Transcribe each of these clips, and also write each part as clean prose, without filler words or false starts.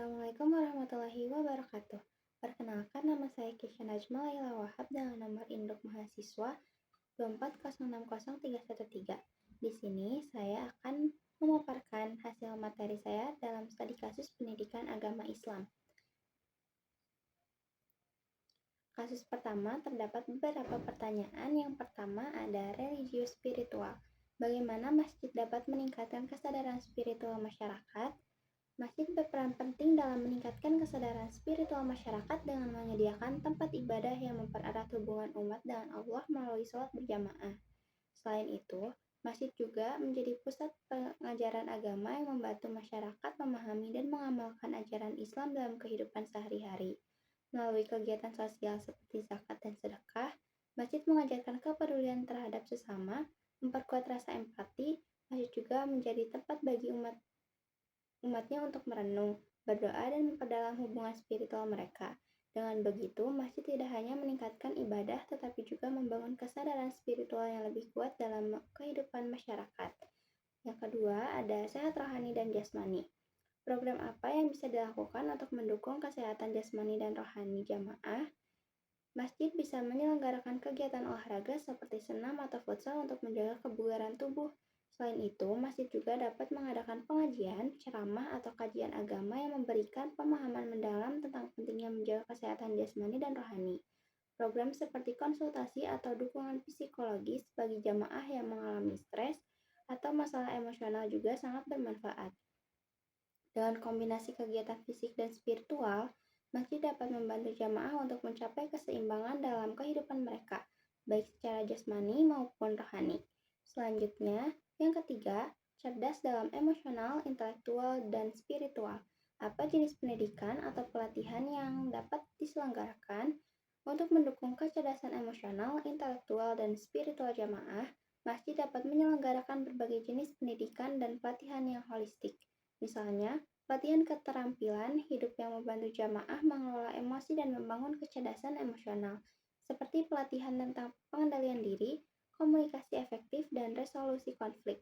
Assalamualaikum warahmatullahi wabarakatuh. Perkenalkan, nama saya Kisha Najma Laila Wahab dengan nomor induk mahasiswa 240603113. Di sini saya akan memaparkan hasil materi saya dalam studi kasus pendidikan agama Islam. Kasus pertama, terdapat beberapa pertanyaan. Yang pertama ada religius spiritual. Bagaimana masjid dapat meningkatkan kesadaran spiritual masyarakat? Masjid berperan penting dalam meningkatkan kesadaran spiritual masyarakat dengan menyediakan tempat ibadah yang mempererat hubungan umat dengan Allah melalui sholat berjamaah. Selain itu, masjid juga menjadi pusat pengajaran agama yang membantu masyarakat memahami dan mengamalkan ajaran Islam dalam kehidupan sehari-hari. Melalui kegiatan sosial seperti zakat dan sedekah, masjid mengajarkan kepedulian terhadap sesama, memperkuat rasa empati. Masjid juga menjadi tempat bagi umatnya untuk merenung, berdoa, dan memperdalam hubungan spiritual mereka. Dengan begitu, masjid tidak hanya meningkatkan ibadah, tetapi juga membangun kesadaran spiritual yang lebih kuat dalam kehidupan masyarakat. Yang kedua, ada sehat rohani dan jasmani. Program apa yang bisa dilakukan untuk mendukung kesehatan jasmani dan rohani jamaah? Masjid bisa menyelenggarakan kegiatan olahraga seperti senam atau futsal untuk menjaga kebugaran tubuh. Selain itu, masjid juga dapat mengadakan pengajian, ceramah, atau kajian agama yang memberikan pemahaman mendalam tentang pentingnya menjaga kesehatan jasmani dan rohani. Program seperti konsultasi atau dukungan psikologis bagi jamaah yang mengalami stres atau masalah emosional juga sangat bermanfaat. Dengan kombinasi kegiatan fisik dan spiritual, masjid dapat membantu jamaah untuk mencapai keseimbangan dalam kehidupan mereka, baik secara jasmani maupun rohani. Selanjutnya, yang ketiga, cerdas dalam emosional, intelektual, dan spiritual. Apa jenis pendidikan atau pelatihan yang dapat diselenggarakan untuk mendukung kecerdasan emosional, intelektual, dan spiritual jamaah? Masjid dapat menyelenggarakan berbagai jenis pendidikan dan pelatihan yang holistik. Misalnya, pelatihan keterampilan hidup yang membantu jamaah mengelola emosi dan membangun kecerdasan emosional, seperti pelatihan tentang pengendalian diri, komunikasi efektif, dan resolusi konflik.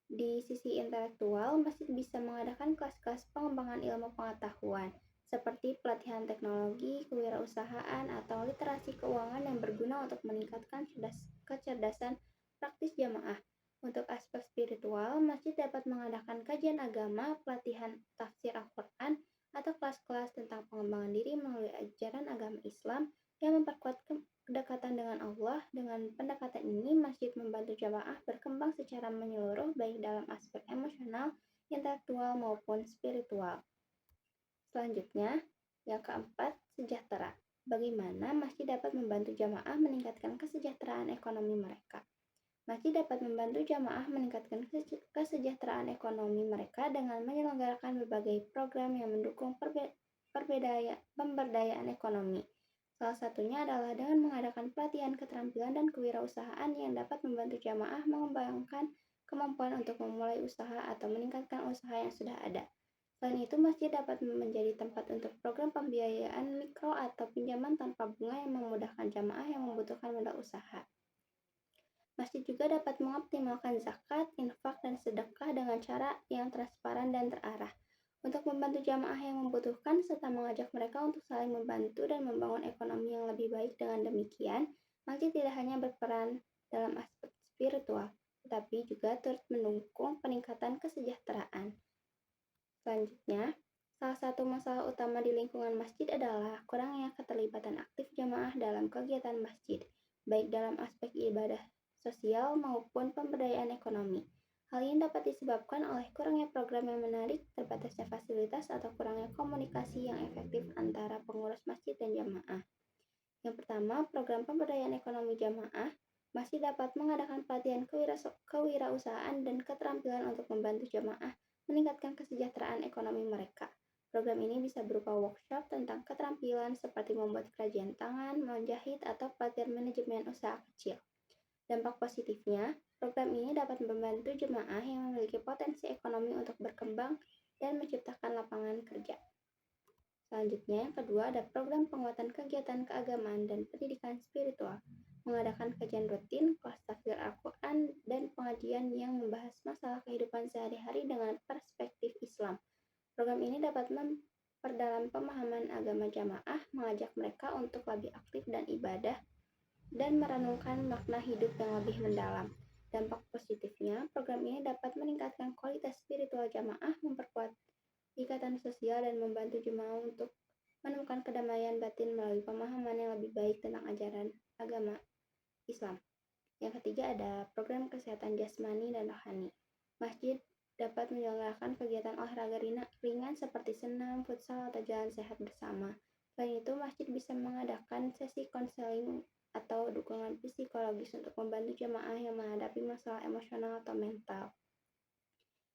Di sisi intelektual, masjid bisa mengadakan kelas-kelas pengembangan ilmu pengetahuan, seperti pelatihan teknologi, kewirausahaan, atau literasi keuangan yang berguna untuk meningkatkan kecerdasan praktis jamaah. Untuk aspek spiritual, masjid dapat mengadakan kajian agama, pelatihan tafsir Al-Quran, atau kelas-kelas tentang pengembangan diri melalui ajaran agama Islam yang memperkuat kedekatan dengan Allah. Dengan pendekatan ini, masjid membantu jamaah berkembang secara menyeluruh baik dalam aspek emosional, intelektual, maupun spiritual. Selanjutnya, yang keempat, sejahtera. Bagaimana masjid dapat membantu jamaah meningkatkan kesejahteraan ekonomi mereka? Masjid dapat membantu jamaah meningkatkan kesejahteraan ekonomi mereka dengan menyelenggarakan berbagai program yang mendukung pemberdayaan ekonomi. Salah satunya adalah dengan mengadakan pelatihan keterampilan dan kewirausahaan yang dapat membantu jamaah mengembangkan kemampuan untuk memulai usaha atau meningkatkan usaha yang sudah ada. Selain itu, masjid dapat menjadi tempat untuk program pembiayaan mikro atau pinjaman tanpa bunga yang memudahkan jamaah yang membutuhkan modal usaha. Masjid juga dapat mengoptimalkan zakat, infak, dan sedekah dengan cara yang transparan dan terarah untuk membantu jamaah yang membutuhkan serta mengajak mereka untuk saling membantu dan membangun ekonomi yang lebih baik. Dengan demikian, masjid tidak hanya berperan dalam aspek spiritual, tetapi juga turut mendukung peningkatan kesejahteraan. Selanjutnya, salah satu masalah utama di lingkungan masjid adalah kurangnya keterlibatan aktif jamaah dalam kegiatan masjid, baik dalam aspek ibadah sosial maupun pemberdayaan ekonomi. Hal ini dapat disebabkan oleh kurangnya program yang menarik, terbatasnya fasilitas, atau kurangnya komunikasi yang efektif antara pengurus masjid dan jamaah. Yang pertama, program pemberdayaan ekonomi jamaah. Masjid dapat mengadakan pelatihan kewirausahaan dan keterampilan untuk membantu jamaah meningkatkan kesejahteraan ekonomi mereka. Program ini bisa berupa workshop tentang keterampilan seperti membuat kerajinan tangan, menjahit, atau pelatihan manajemen usaha kecil. Dampak positifnya, program ini dapat membantu jemaah yang memiliki potensi ekonomi untuk berkembang dan menciptakan lapangan kerja. Selanjutnya, yang kedua ada program penguatan kegiatan keagamaan dan pendidikan spiritual, mengadakan kajian rutin, kelas tafsir Al-Quran, dan pengajian yang membahas masalah kehidupan sehari-hari dengan perspektif Islam. Program ini dapat perdalam pemahaman agama jamaah, mengajak mereka untuk lebih aktif dan ibadah, dan merenungkan makna hidup yang lebih mendalam. Dampak positifnya, program ini dapat meningkatkan kualitas spiritual jamaah, memperkuat ikatan sosial, dan membantu jemaah untuk menemukan kedamaian batin melalui pemahaman yang lebih baik tentang ajaran agama Islam. Yang ketiga ada program kesehatan jasmani dan rohani. Masjid dapat menyelenggarakan kegiatan olahraga ringan seperti senam, futsal, atau jalan sehat bersama. Selain itu, masjid bisa mengadakan sesi konseling atau dukungan psikologis untuk membantu jemaah yang menghadapi masalah emosional atau mental.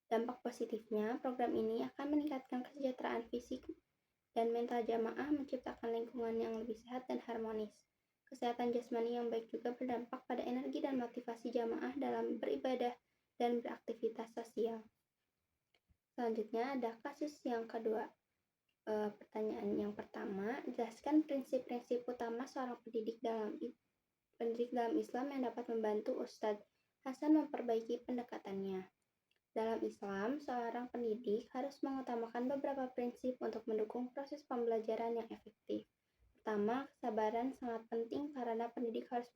Dampak positifnya, program ini akan meningkatkan kesejahteraan fisik dan mental jamaah, menciptakan lingkungan yang lebih sehat dan harmonis. Kesehatan jasmani yang baik juga berdampak pada energi dan motivasi jamaah dalam beribadah dan beraktivitas sosial. Selanjutnya ada kasus yang kedua. Pertanyaan yang pertama, jelaskan prinsip-prinsip utama seorang pendidik dalam Islam yang dapat membantu Ustadz Hasan memperbaiki pendekatannya. Dalam Islam, seorang pendidik harus mengutamakan beberapa prinsip untuk mendukung proses pembelajaran yang efektif. Pertama, kesabaran sangat penting karena pendidik harus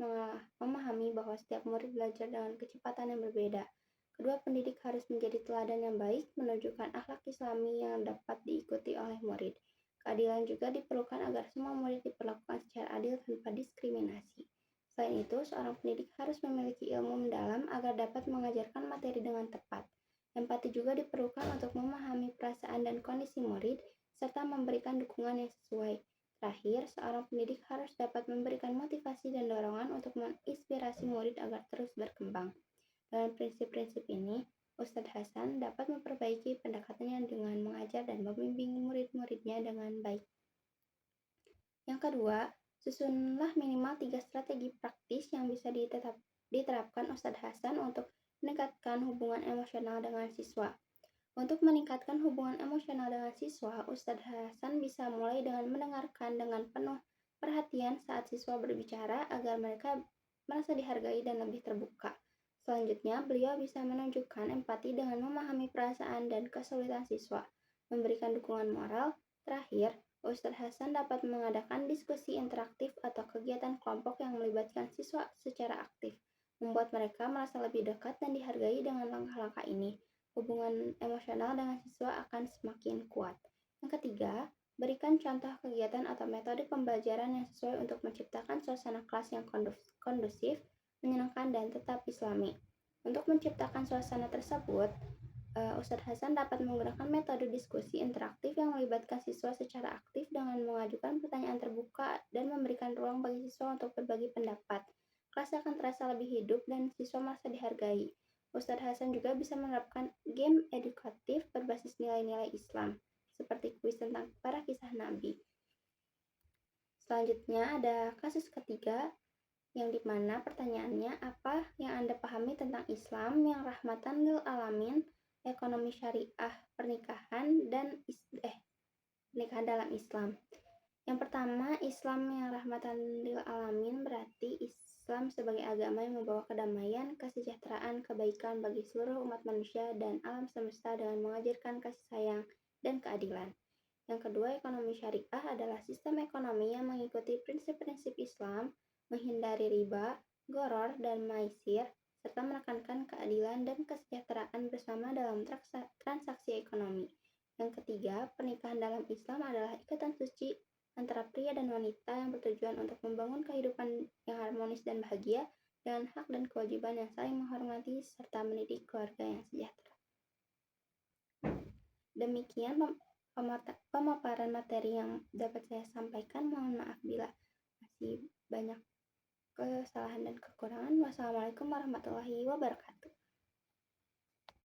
memahami bahwa setiap murid belajar dengan kecepatan yang berbeda. Kedua, pendidik harus menjadi teladan yang baik, menunjukkan akhlak Islami yang dapat diikuti oleh murid. Keadilan juga diperlukan agar semua murid diperlakukan secara adil tanpa diskriminasi. Selain itu, seorang pendidik harus memiliki ilmu mendalam agar dapat mengajarkan materi dengan tepat. Empati juga diperlukan untuk memahami perasaan dan kondisi murid, serta memberikan dukungan yang sesuai. Terakhir, seorang pendidik harus dapat memberikan motivasi dan dorongan untuk menginspirasi murid agar terus berkembang. Dalam prinsip-prinsip ini, Ustadz Hasan dapat memperbaiki pendekatannya dengan mengajar dan membimbing murid-muridnya dengan baik. Yang kedua, susunlah minimal 3 strategi praktis yang bisa diterapkan Ustadz Hasan untuk meningkatkan hubungan emosional dengan siswa. Untuk meningkatkan hubungan emosional dengan siswa, Ustadz Hasan bisa mulai dengan mendengarkan dengan penuh perhatian saat siswa berbicara agar mereka merasa dihargai dan lebih terbuka. Selanjutnya, beliau bisa menunjukkan empati dengan memahami perasaan dan kesulitan siswa, memberikan dukungan moral. Terakhir, Ustadz Hasan dapat mengadakan diskusi interaktif atau kegiatan kelompok yang melibatkan siswa secara aktif, membuat mereka merasa lebih dekat dan dihargai. Dengan langkah-langkah ini, hubungan emosional dengan siswa akan semakin kuat. Yang ketiga, berikan contoh kegiatan atau metode pembelajaran yang sesuai untuk menciptakan suasana kelas yang kondusif, menyenangkan, dan tetap islami. Untuk menciptakan suasana tersebut, Ustadz Hasan dapat menggunakan metode diskusi interaktif yang melibatkan siswa secara aktif dengan mengajukan pertanyaan terbuka dan memberikan ruang bagi siswa untuk berbagi pendapat. Kelas akan terasa lebih hidup dan siswa merasa dihargai. Ustadz Hasan juga bisa menerapkan game edukatif berbasis nilai-nilai Islam, seperti kuis tentang para kisah Nabi. Selanjutnya ada kasus ketiga, yang dimana pertanyaannya, apa yang Anda pahami tentang Islam yang rahmatan lil alamin, ekonomi syariah, pernikahan dalam Islam. Yang pertama, Islam yang rahmatan lil alamin berarti Islam sebagai agama yang membawa kedamaian, kesejahteraan, kebaikan bagi seluruh umat manusia dan alam semesta dengan mengajarkan kasih sayang dan keadilan. Yang kedua, ekonomi syariah adalah sistem ekonomi yang mengikuti prinsip-prinsip Islam, menghindari riba, gharar, dan maisir, serta menekankan keadilan dan kesejahteraan bersama dalam transaksi ekonomi. Yang ketiga, pernikahan dalam Islam adalah ikatan suci antara pria dan wanita yang bertujuan untuk membangun kehidupan yang harmonis dan bahagia dengan hak dan kewajiban yang saling menghormati serta mendidik keluarga yang sejahtera. Demikian pemaparan materi yang dapat saya sampaikan. Mohon maaf bila masih banyak kesalahan dan kekurangan. Wassalamualaikum warahmatullahi wabarakatuh.